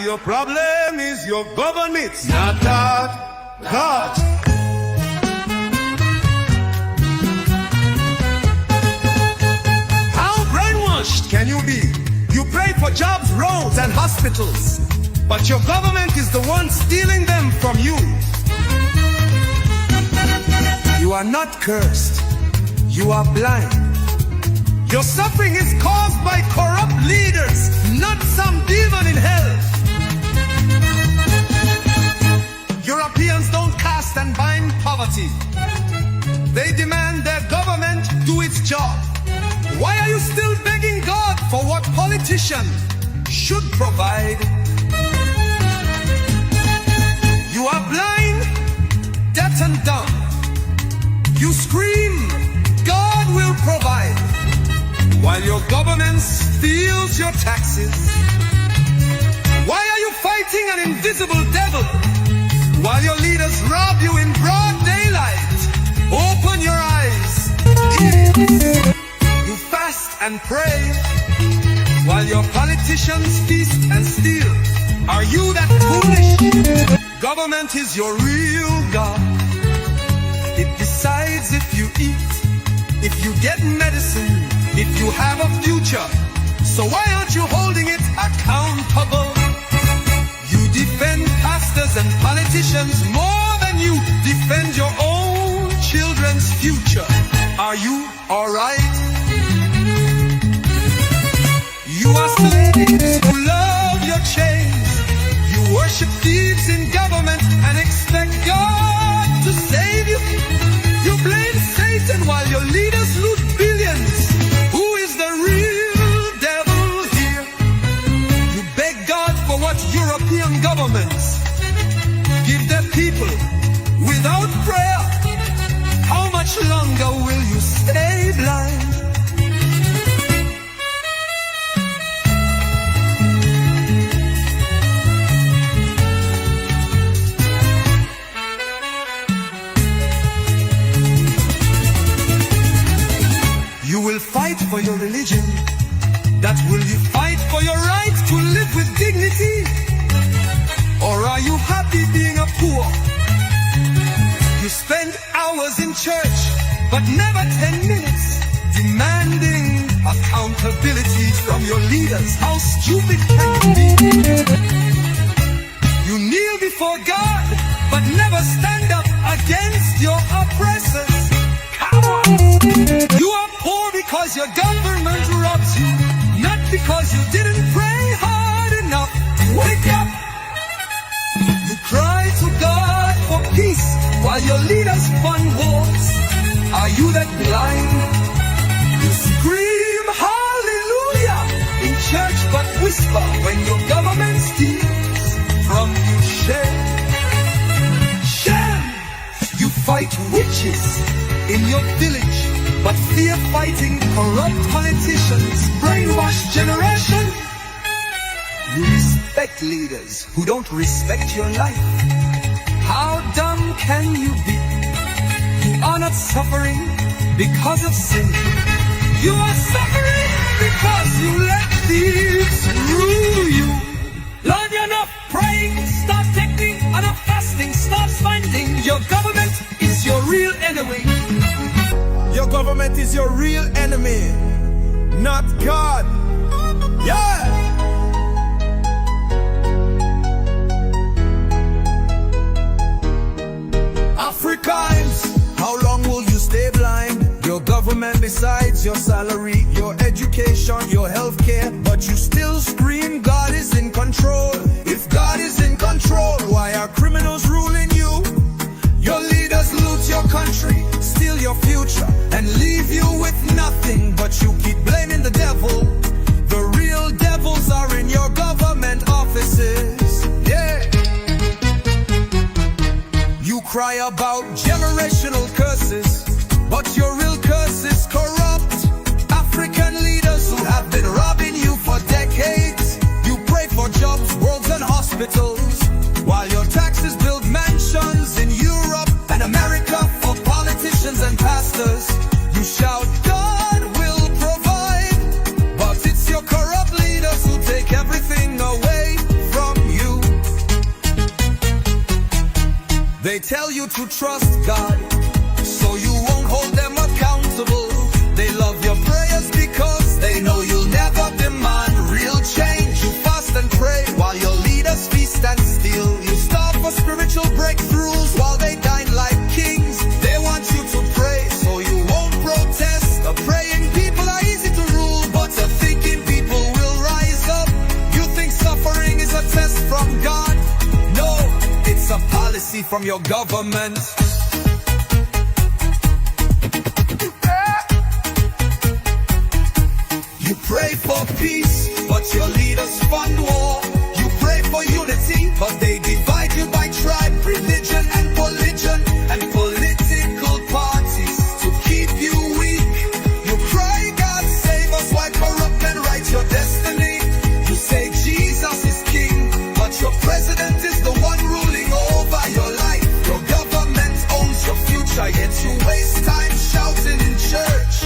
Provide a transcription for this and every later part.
your problem is your government, not God. God. How brainwashed can you be? You pray for jobs, roads, and hospitals, but your government is the one stealing them from you. You are not cursed. You are blind. Your suffering is caused by corrupt leaders, not some demon in hell. Europeans don't cast and bind poverty. They demand their government do its job. Why are you still begging God for what politicians should provide? You are blind, deaf and dumb. You scream, God will provide, while your government steals your taxes. Why are you fighting an invisible devil, while your leaders rob you in broad daylight? Open your eyes. You fast and pray, while your politicians feast and steal. Are you that foolish? Government is your real God. It decides if you eat, if you get medicine, if you have a future. So why aren't you holding it accountable? You defend pastors and politicians more than you defend your own children's future. Are you alright? You are slaves who love your chains. You worship thieves in government and expect God to save you. You blame Satan while your leaders loot billions. Who is the real devil here? You beg God for what European governments give their people without prayer. How much longer will you stay blind? You will fight for your religion. That will you fight for your right to live with dignity? Or are you happy being a poor? You spend hours in church, but never 10 minutes, demanding accountability from your leaders. How stupid can you be? You kneel before God, but never stand up against your oppressors. You are poor because your government robs you, not because you didn't pray hard enough. Wake up! You cry to God for peace while your leaders fund wars. Are you that blind? You scream hallelujah in church but whisper when your government steals from you. Shame! You fight witches in your village, but fear fighting corrupt politicians, brainwashed generation. You respect leaders who don't respect your life. How dumb can you be? You are not suffering because of sin. You are suffering because you let thieves rule you. Learn enough praying, start taking enough fasting, start spending. Your government is your real enemy. Your government is your real enemy, not God. Yeah! Africans, how long will you stay blind? Your government decides your salary, your education, your health care, but you still scream God is in control. If God is in control, why are criminals ruling you? Your leaders loot your country, steal your future, and leave you with nothing, but you keep blaming the devil. The real devils are in your government offices. Yeah. You cry about generational curses, but your real curse is corrupt. African leaders who have been robbing you for decades. You pray for jobs, roads, and hospitals, while your taxes build mansions in Europe and America for politicians and pastors. You shout, God will provide, but it's your corrupt leaders who take everything away from you. They tell you to trust God, so you won't hold them accountable. They love your prayers because they know you'll never demand real change. You fast and pray while your leaders feast and steal. You starve for spiritual breakthroughs while they dine like kings. They want you to pray so you won't protest. The praying people are easy to rule, but the thinking people will rise up. You think suffering is a test from God? No, it's a policy from your government. You pray for peace, but your leaders fund war. You pray for unity, but they divide you by tribe, religion, and political parties to keep you weak. You cry, God save us, why corrupt and write your destiny? You say Jesus is king, but your president is the one ruling over your life. Your government owns your future, yet you waste time shouting in church.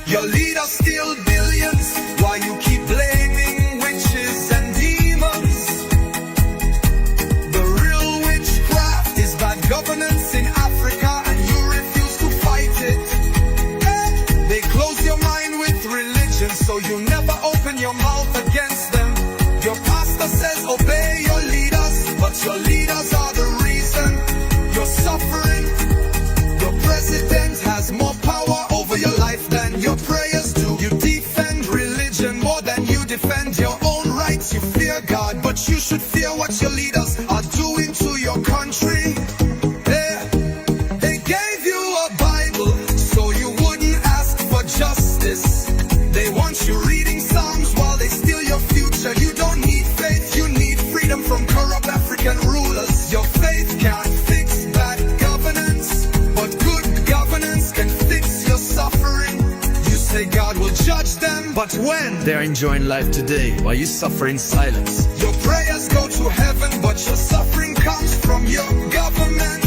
Your leaders steal billions, while you keep blaming witches and demons. The real witchcraft is bad governance in Africa, and you refuse to fight it. They close your mind with religion, so you never open your mouth against them. Your pastor says obey your leaders, but your leaders are the reason you're suffering. Your president has more power over your life than your prayers do. You defend religion more than you defend your own rights. You fear God, but you should fear what your leaders are doing to your country. They gave you a Bible so you wouldn't ask for justice. They want you reading Psalms while they steal your future. You don't need faith, you need freedom from corrupt African rulers. Your faith can't fix bad governance, but good governance can fix your suffering. You say God will judge them, but when They're enjoying life today while you suffer in silence. your prayers go to heaven, but your suffering comes from your government.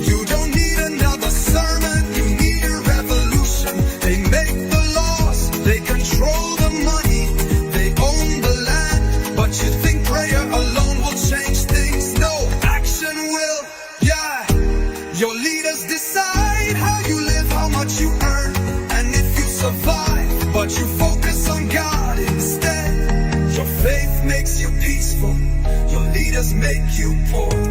You don't need another sermon, you need a revolution. They make the laws, they control the money, they own the land, but you think prayer alone will change things? No, action will, yeah. Your leaders decide how you live, how much you earn, and if you survive, but you focus on God instead. Your faith makes you peaceful, your leaders make you poor.